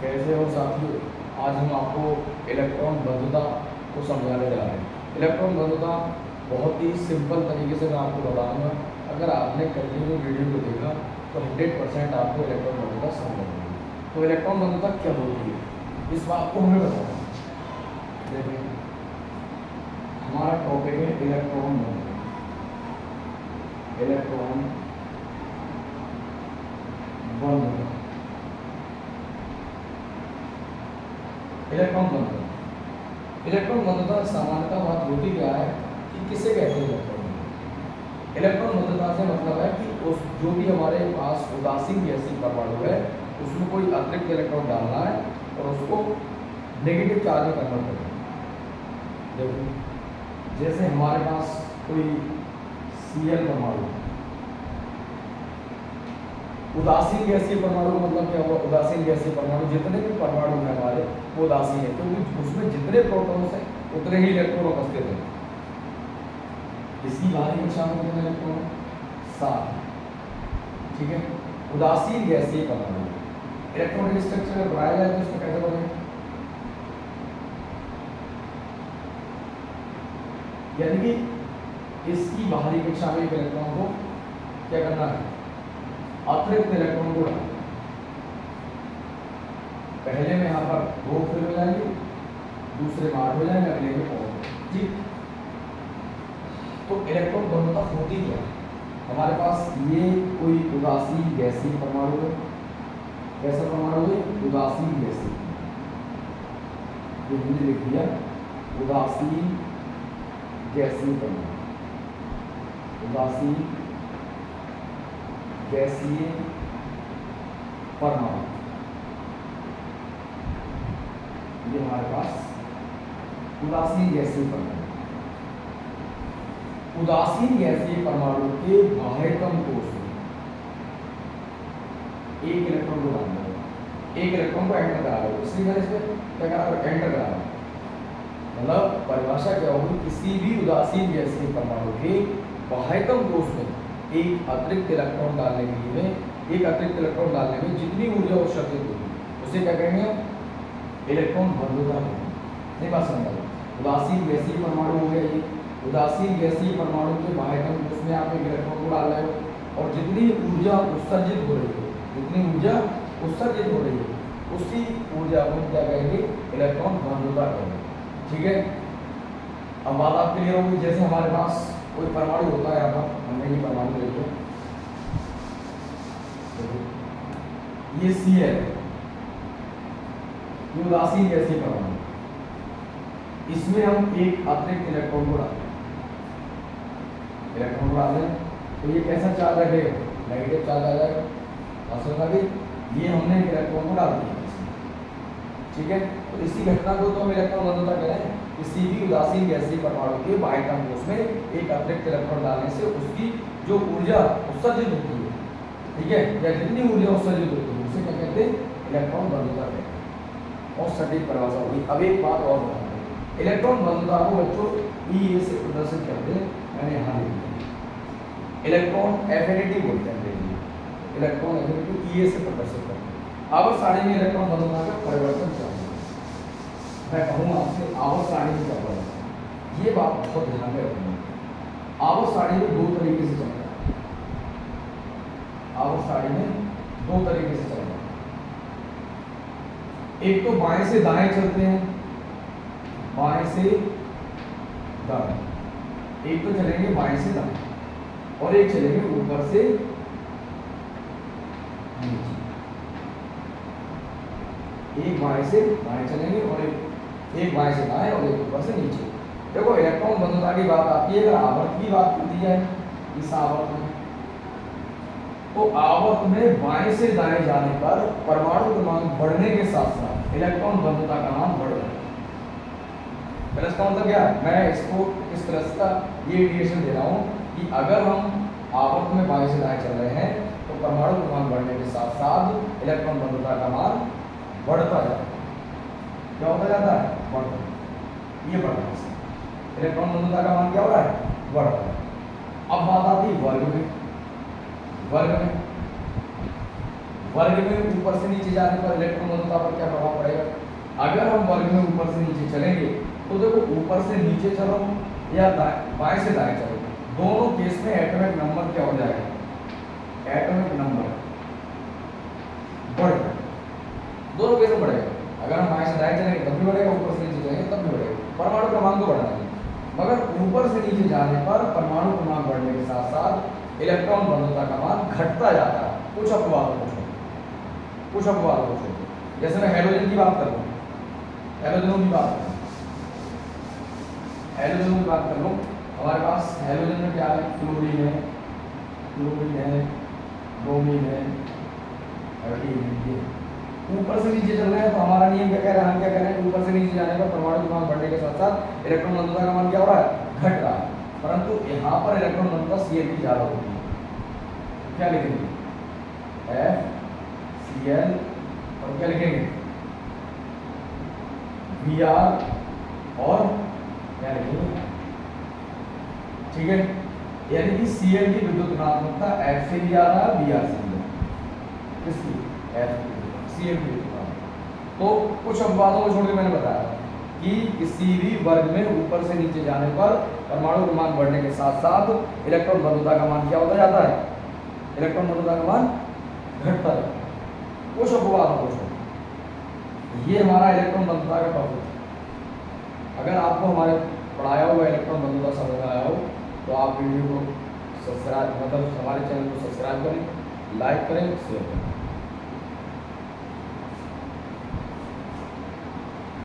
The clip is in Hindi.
कैसे हो साथियों। आज हम आपको इलेक्ट्रॉन बंधुता को समझाने जा रहे हैं। इलेक्ट्रॉन बंधुता बहुत ही सिंपल तरीके से मैं आपको बताऊंगा। अगर आपने कंटिन्यू वीडियो को देखा तो 100% आपको इलेक्ट्रॉन बंधुता समझ आएगी। तो इलेक्ट्रॉन बंधुता क्या होती है इस बात को हमें बताना। देखिए, हमारा टॉपिक है इलेक्ट्रॉन बंधुता। इलेक्ट्रॉन बंधुता, इलेक्ट्रॉन बंधुता। इलेक्ट्रॉन बंधुता सामान्यतः बात होती क्या है कि किसे कहते हैं इलेक्ट्रॉन बंधुता। इलेक्ट्रॉन बंधुता से मतलब है कि उस जो भी हमारे पास उदासीन गैसीय परमाणु है उसमें कोई अतिरिक्त इलेक्ट्रॉन डालना है और उसको नेगेटिव चार्ज में कन्वर्ट करना है। देखो, जैसे हमारे पास कोई Cl परमाणु, उदासीन गैसीय परमाणु का मतलब क्या हुआ। उदासीन गैसीय परमाणु जितने भी परमाणु हैं हमारे वो उदासीन है, क्योंकि उसमें जितने प्रोटॉन्स हैं उतने ही इलेक्ट्रॉन उपस्थित हैं। इसकी बाहरी कक्षा में कितने इलेक्ट्रॉन हैं? 7। ठीक है। उदासीन गैसीय परमाणु इलेक्ट्रॉनिक स्ट्रक्चर अगर बनाया जाए तो इसको कैसे बनेगा, यानी कि इसकी बाहरी कक्षा में एक इलेक्ट्रॉन को क्या करना है, अतिरिक्त इलेक्ट्रॉन को डालना। पहले में यहाँ पर 2 फिल हो जाएंगे, दूसरे में 8 हो जाएंगे, अगले में 4। ठीक। तो इलेक्ट्रॉन बंधुता होती क्या है, हमारे पास ये कोई उदासीन गैसीय परमाणु है। कैसा परमाणु है? उदासीन गैसीय। ये हमने लिख दिया उदासीन गैसीय परमाणु। उदासीन गैसीय परमाणु ये हमारे पास उदासीन गैसीय परमाणु। उदासीन गैसीय परमाणु के बाह्यतम कोष में एक इलेक्ट्रॉन को डालना होगा, एक इलेक्ट्रॉन को एंटर करा लो। इसलिए मैंने इसमें क्या करा, एंटर करा। मतलब परिभाषा क्या होगी, किसी भी उदासीन गैसीय परमाणु के बाह्यतम कोष में एक अतिरिक्त इलेक्ट्रॉन डालने के लिए, एक अतिरिक्त इलेक्ट्रॉन डालने में जितनी ऊर्जा उत्सर्जित होगी उसे क्या कहेंगे, इलेक्ट्रॉन बंधुता कहेंगे। नहीं बात समझ। उदासीन गैसीय परमाणु हो गया ये। उदासीन गैसीय परमाणु के बाह्यतम कोष में आप एक इलेक्ट्रॉन को डाल रहे हो और जितनी ऊर्जा उत्सर्जित हो रही है, जितनी ऊर्जा उत्सर्जित हो रही है उसी ऊर्जा को क्या कहेंगे, इलेक्ट्रॉन बंधुता कहेंगे। ठीक है। अब बात आप क्लियर होगी। जैसे हमारे पास कोई परमाणु होता है, यहाँ पर हमने ये परमाणु ले लिया, ये Cl है, ये उदासीन गैसीय परमाणु। इसमें हम एक अतिरिक्त इलेक्ट्रॉन को डालें, इलेक्ट्रॉन को डालें तो ये कैसा चार्ज रखेगा, नेगेटिव चार्ज आ जाएगा। ये हमने एक इलेक्ट्रॉन को डाल दिया। ठीक है। तो इसी घटना को तो हम इलेक्ट्रॉन बंधुता कह रहे हैं। किसी भी उदासीन गैसीय परमाणु के बाह्यतम कोष में एक अतिरिक्त इलेक्ट्रॉन डालने से उसकी जो ऊर्जा उत्सर्जित होती है, ठीक है, या जितनी ऊर्जा उत्सर्जित होती है उसे क्या कहते हैं, इलेक्ट्रॉन बंधुता कहते हैं। और सटीक परिभाषा होगी। अब एक बात और बता दें, इलेक्ट्रॉन बंधुता को बच्चों E से प्रदर्शित करते हैं। मैंने यहाँ लिख दिया इलेक्ट्रॉन एफिनिटी बोलते हैं। इलेक्ट्रॉन एफिनिटी E से प्रदर्शित करते हैं। आवर्त सारणी में इलेक्ट्रॉन बंधुता का परिवर्तन क्या है, मैं कहूँगा आपसे आवर्त सारणी में क्या परिवर्तन। ये बात बहुत ध्यान में रखनी है। आवर्त सारणी में 2 तरीके से चलता है। आवर्त सारणी में 2 तरीके से चलता है। एक तो बाएं से दाएं चलते हैं, बाएं से दाएं। एक तो चलेंगे बाएं से दाएं और एक चलेंगे ऊपर से नीचे। एक बाएं से दाएं चलेंगे और एक बाएं से दाएं और एक ऊपर से नीचे। देखो, इलेक्ट्रॉन बंधुता की बात आती है, अगर आवर्त की बात करती है इस आवर्त में, तो आवर्त में बाएं से दाएं जाने पर परमाणु क्रमांक बढ़ने के साथ साथ इलेक्ट्रॉन बंधुता का मान बढ़ जाएगा। इसका मतलब क्या है, मैं इसको इस तरह का ये इंडिकेशन दे रहा हूँ कि अगर हम आवर्त में बाएं से दाएं चल रहे हैं तो परमाणु क्रमांक बढ़ने के साथ साथ इलेक्ट्रॉन बंधुता का मान बढ़ता जाता है। क्या होता जाता है, बढ़ता है। ये बढ़ता है, इलेक्ट्रॉन बंधुता का मान क्या हो रहा है, बढ़ता है। अब बात आती है वर्ग में। वर्ग में वर्ग में ऊपर से नीचे जाने पर इलेक्ट्रॉन बंधुता पर क्या प्रभाव पड़ेगा? अगर हम वर्ग में ऊपर से नीचे चलेंगे तो देखो ऊपर से नीचे चलो या बाएं से दाएं चलो, दोनों केस में एटॉमिक नंबर क्या हो जाएगा? एटॉमिक नंबर बढ़ जाएगा, दोनों केस में बढ़ेगा। अगर हम बाएं से दाएं चलेंगे तब भी बढ़ेगा, ऊपर से नीचे चलेंगे तब भी बढ़ेगा। परमाणु क्रमांक तो बढ़ना है, मगर ऊपर से नीचे जाने पर परमाणु क्रमांक बढ़ने के साथ साथ इलेक्ट्रॉन बंधुता का मान घटता जाता है। कुछ अपवादों को छोड़, जैसे मैं हेलोजन की बात करूँ, हेलोजनों की बात कर लूँ, हमारे पास हेलोजन में क्या है? क्लोरीन है, ब्रोमीन है, ऊपर से नीचे चल रहे हैं तो हमारा नियम क्या कह रहा है? हम क्या कह रहे हैं? ऊपर से नीचे जाने पर परमाणु क्रमांक बढ़ने के साथ साथ इलेक्ट्रॉन बंधुता का मान क्या हो रहा है? घट रहा है। परंतु यहाँ पर इलेक्ट्रॉन बंधुता Cl की ज्यादा होती है। क्या लिखेंगे? FCl और क्या लिखेंगे? Br और क्या लिखेंगे? ठीक है, यानी कि Cl की विद्युत ऋणात्मकता F से भी ज्यादा है, Br से भी ज्यादा। किसकी? F की, Cl की विद्युत ऋणात्मकता। तो कुछ अपवादों को छोड़ के मैंने बताया कि किसी भी वर्ग में ऊपर से नीचे जाने पर परमाणु क्रमांक बढ़ने के साथ साथ इलेक्ट्रॉन बंधुता का मान क्या होता जाता है? इलेक्ट्रॉन बंधुता का मान घटता है। कुछ अपवादों को छोड़, ये हमारा इलेक्ट्रॉन बंधुता का टॉपिक। अगर आपको हमारे पढ़ाया हुआ इलेक्ट्रॉन बंधुता समझ में आया हो तो आप वीडियो को सब्सक्राइब, मतलब हमारे चैनल को सब्सक्राइब करें, लाइक करें, शेयर करें।